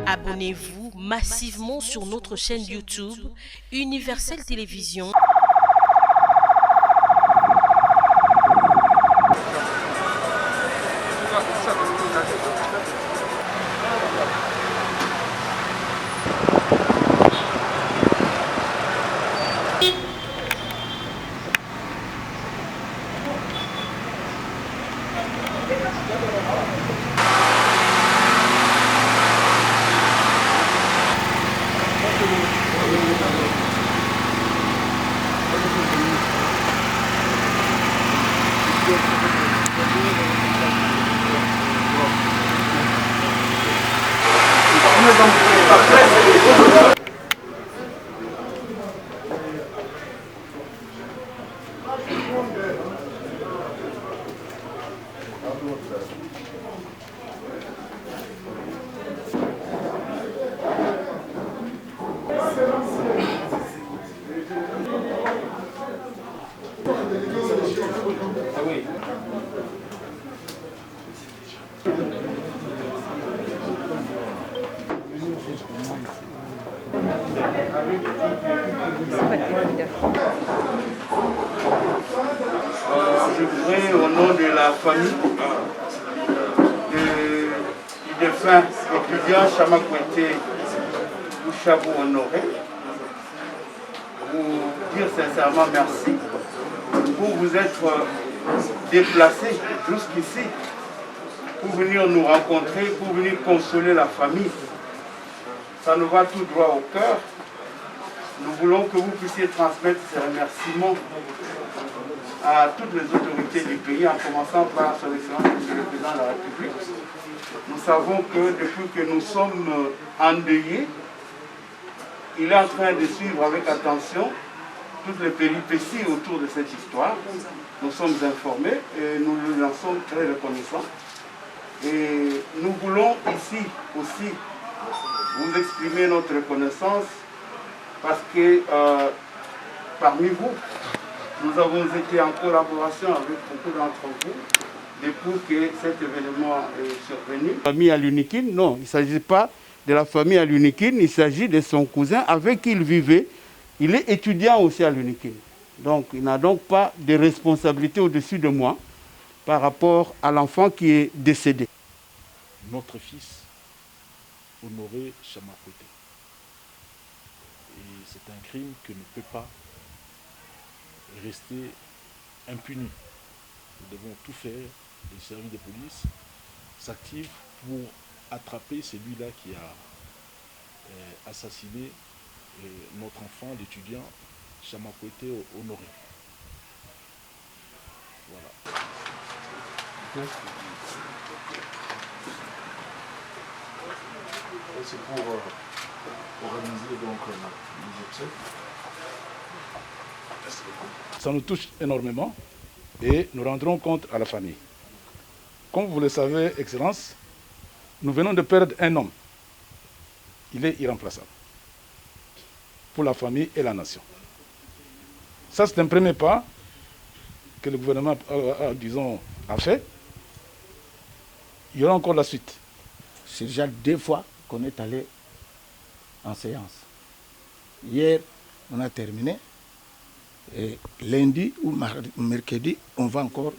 Abonnez-vous massivement sur notre chaîne YouTube Universel Télévision. Je voudrais, au nom de la famille du défunt étudiant Chama Kouete Bouchabou Honoré, vous dire sincèrement merci pour vous être déplacé jusqu'ici pour venir nous rencontrer, pour venir consoler la famille. Ça nous va tout droit au cœur. Nous voulons que vous puissiez transmettre ces remerciements à toutes les autorités du pays, en commençant par son Excellence Monsieur le Président de la République. Nous savons que depuis que nous sommes endeuillés, il est en train de suivre avec attention toutes les péripéties autour de cette histoire. Nous sommes informés et nous lui en sommes très reconnaissants. Et nous voulons ici aussi vous exprimer notre reconnaissance parce que parmi vous, nous avons été en collaboration avec beaucoup d'entre vous depuis que cet événement est survenu. La famille Alunikine, non, il ne s'agit pas de la famille Alunikine, il s'agit de son cousin avec qui il vivait. Il est étudiant aussi à l'Unikine. Donc il n'a donc pas de responsabilité au-dessus de moi par rapport à l'enfant qui est décédé. Notre fils, Honoré Chama Kouete. Et c'est un crime qui ne peut pas rester impuni. Nous devons tout faire, les services de police s'activent pour attraper celui-là qui a assassiné notre enfant, l'étudiant Chama Kouete Honoré. Voilà. C'est pour organiser donc les obsèques. Ça nous touche énormément et nous rendrons compte à la famille. Comme vous le savez, Excellence, nous venons de perdre un homme. Il est irremplaçable pour la famille et la nation. Ça, c'est un premier pas que le gouvernement a fait. Il y aura encore la suite. C'est déjà 2 fois qu'on est allé en séance. Hier, on a terminé. Et lundi ou mercredi, on va encore.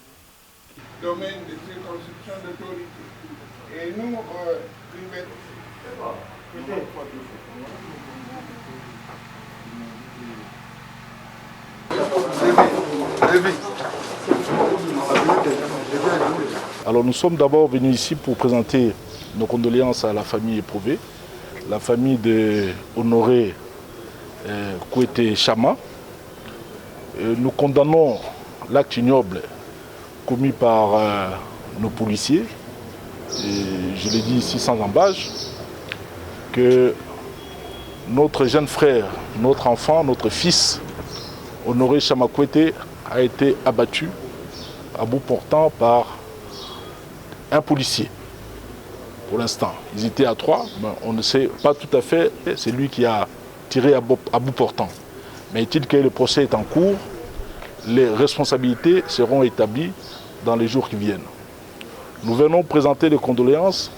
Domaine de circonscription d'autorité. Et nous, privés. Alors nous sommes d'abord venus ici pour présenter nos condoléances à la famille éprouvée, la famille de Honoré Kouete Chama. Nous condamnons l'acte ignoble commis par nos policiers. Et je l'ai dit ici sans embâche, que notre jeune frère, notre enfant, notre fils, Honoré Chama Kouete, a été abattu à bout portant par un policier. Pour l'instant, ils étaient à 3, mais on ne sait pas tout à fait, c'est lui qui a tiré à bout portant. Mais est-il que le procès est en cours, les responsabilités seront établies dans les jours qui viennent. Nous venons présenter les condoléances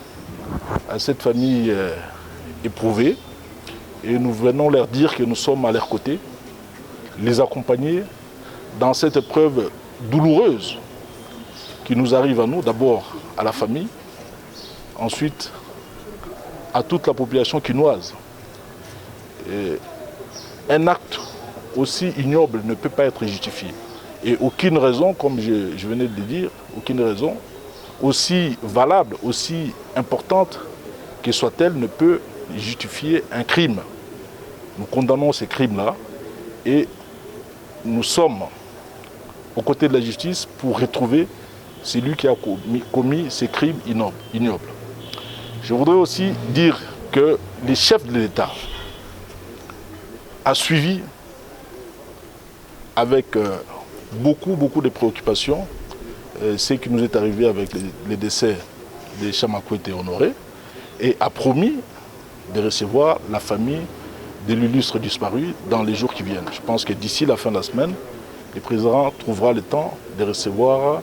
à cette famille éprouvés et nous venons leur dire que nous sommes à leur côté, les accompagner dans cette épreuve douloureuse qui nous arrive à nous, d'abord à la famille, ensuite à toute la population quinoise. Et un acte aussi ignoble ne peut pas être justifié. Et aucune raison, comme je venais de le dire, aucune raison aussi valable, aussi importante que soit-elle ne peut justifier un crime. Nous condamnons ces crimes-là et nous sommes aux côtés de la justice pour retrouver celui qui a commis ces crimes ignobles. Je voudrais aussi dire que les chefs de l'État a suivi avec beaucoup de préoccupations ce qui nous est arrivé avec le décès de Chama Kouete Honoré et a promis de recevoir la famille de l'illustre disparu dans les jours qui viennent. Je pense que d'ici la fin de la semaine, le président trouvera le temps de recevoir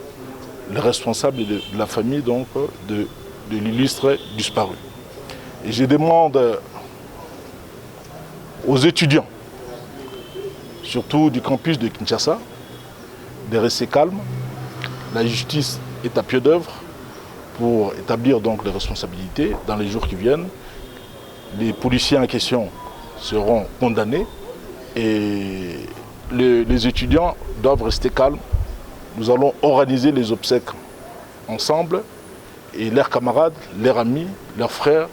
le responsable de la famille donc, de l'illustre disparu. Et je demande aux étudiants, surtout du campus de Kinshasa, de rester calmes. La justice est à pied d'œuvre pour établir donc les responsabilités dans les jours qui viennent. Les policiers en question seront condamnés et les étudiants doivent rester calmes. Nous allons organiser les obsèques ensemble et leurs camarades, leurs amis, leurs frères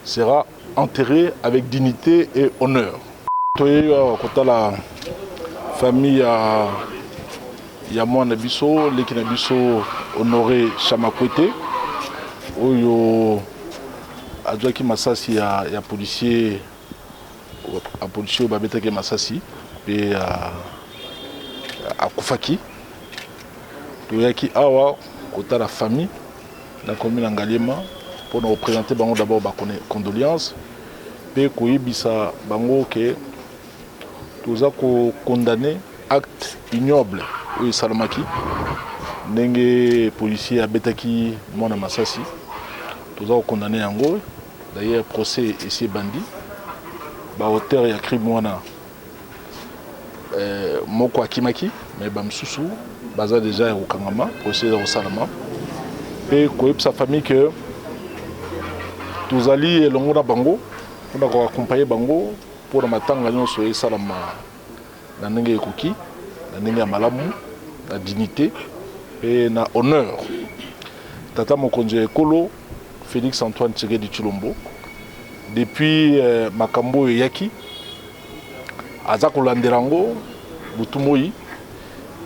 sera enterré avec dignité et honneur. La famille ya mwana biso leki na biso Honoré Chama Kouete oyo azwaki masasi ya policier oyo babetaki masasi pe akufaki. Toyaki awa kota la famille na commune ya Ngaliema pour nous représenter bango d'abord ba condoléances pe koyebisa bango ke toza ko condamner acte ignoble oyo esalamaki ndenge policier abetaki mwana masasi toza ko condamner yango. D'ailleurs procès esi bandi ba auteur ya crime wana moko akimaki mais ba msusu baza déjà ya kokangama procès ya kosalama pe koyebisa famille que tozali elongo na bango mpona koaccompagne bango mpona matanga nyonso esalama na ndenge ekoki na ndenge ya malamu na dignité pe na honneur. Tata mokonzi ya ekolo Félix Antoine Tshisekedi Tshilombo depuis makambo oyo eyaki aza kolandela yango butu moi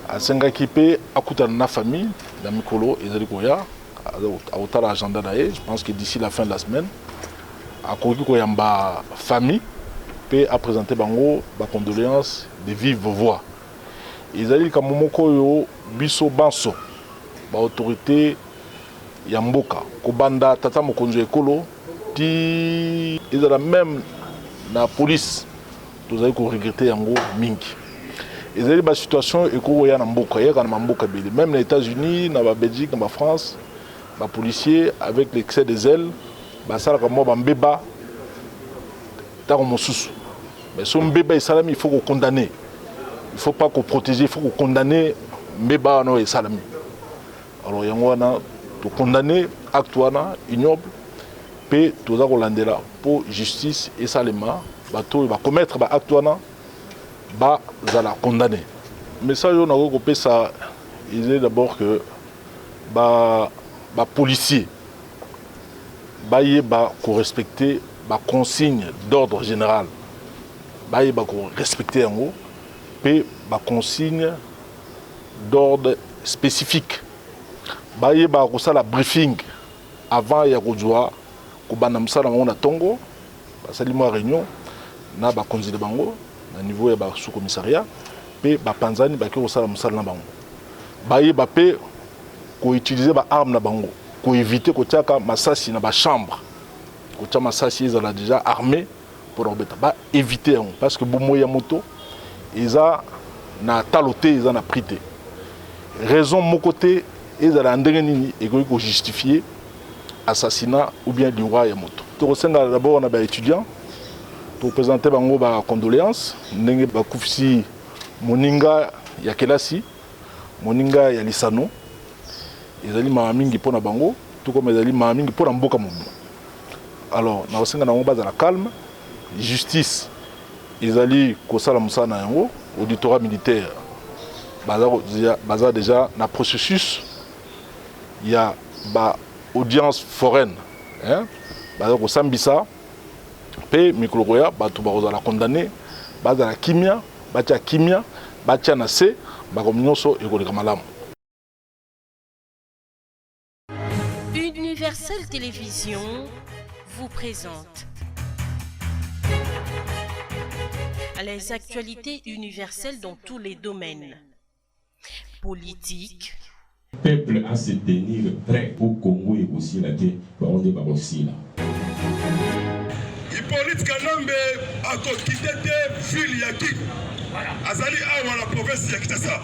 asengaki mpe akutana na famille na mikolo ezali koya aotala agenda na ye. Je pense que d'ici la fin de la semaine akoki koyamba famille pe apresente bango bacondoléance de vive voix. Ezali likambo moko oyo biso banso baautorité ya mboka kobanda tata mokonzi ya ekolo ti ezala même na police tozali koregrete yango mingi. Ezali ba situation ekokoya na mboka yaka na mboka bele même na États-Unis na ba Belgique na ba France ba policiers avec l'excès des ailes basalaka mwa bambeba tako mosusu mais so mbeba esalami il faut qu'on condamner, il faut pas qu'on protéger, il faut qu'on condamner mbeba no esalami. Alors yango wana to condamner acte wana ignoble pe toza kolandela pour justice esalema bato ba commettre ba acte wana ba zala condamner. Message on a recoupé ça, il est d'abord que ba policier ba ko respecter ba consigne d'ordre général, ba ko respecter yango pe ba consigne d'ordre spécifique, ba ko sala briefing avant ya kozwa ko bana msala na tongo ba sali mo réunion na ba konzi de bango na niveau ya ba sous-commissariat pe ba panzani ba ko sala msala na bango ba pe ko utiliser ba arme na bango ko éviter ko tiaka masasi na ba chambre ko tia masasi ezala déjà armé pour embêter ba éviter parce que bomo ya moto eza na taloté eza na prité raison mon côté ezala ndenge nini et ko justifier assassinat ou bien liwa ya moto. tokosenga d'abord on a des étudiants pour présenter bango ba condoléances ndenge bakufisi moninga ya kelasi moninga ya lisano ezali mama mingi pona bango tout comme ezali mama mingi pona mboka mobu. Alors na osenga na bango bazala calme, justice ezali kosala musana yango auditorat militaire baza déjà na processus ya ba audience foraine hein baza kosambisa pe mikolo ya bato bazala condamné bazala kimia batia kimia batia na se bakominyoso ekoleka malamu. Universel Télévision vous présente les actualités universelles dans tous les domaines. Politique. Le peuple à se tenir prêt au Congo et aussi la terre pour on est aussi là. Hippolyte Kanambe a quitté ville Yaki. Azali à la province de Kitasa.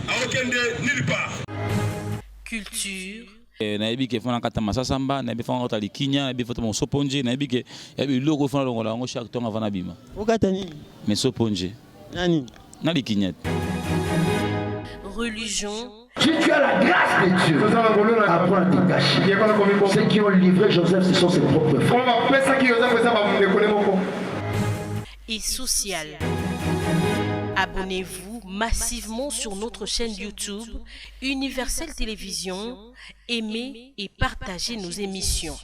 A aucun nulle part. Culture. Naibi ke fona kata masasamba naibi fona kota likinya naibi foto mosoponje naibi ke yabi logo fona longola ngo chaque temps avant abima okata nini mesoponje nani na likinya Religion. Si tu as la grâce de Dieu, apprends à te cacher. Ceux qui ont livré Joseph, ce sont ses propres frères. Et social. Abonnez-vous massivement sur notre chaîne YouTube Universel Télévision, aimez et partagez nos émissions.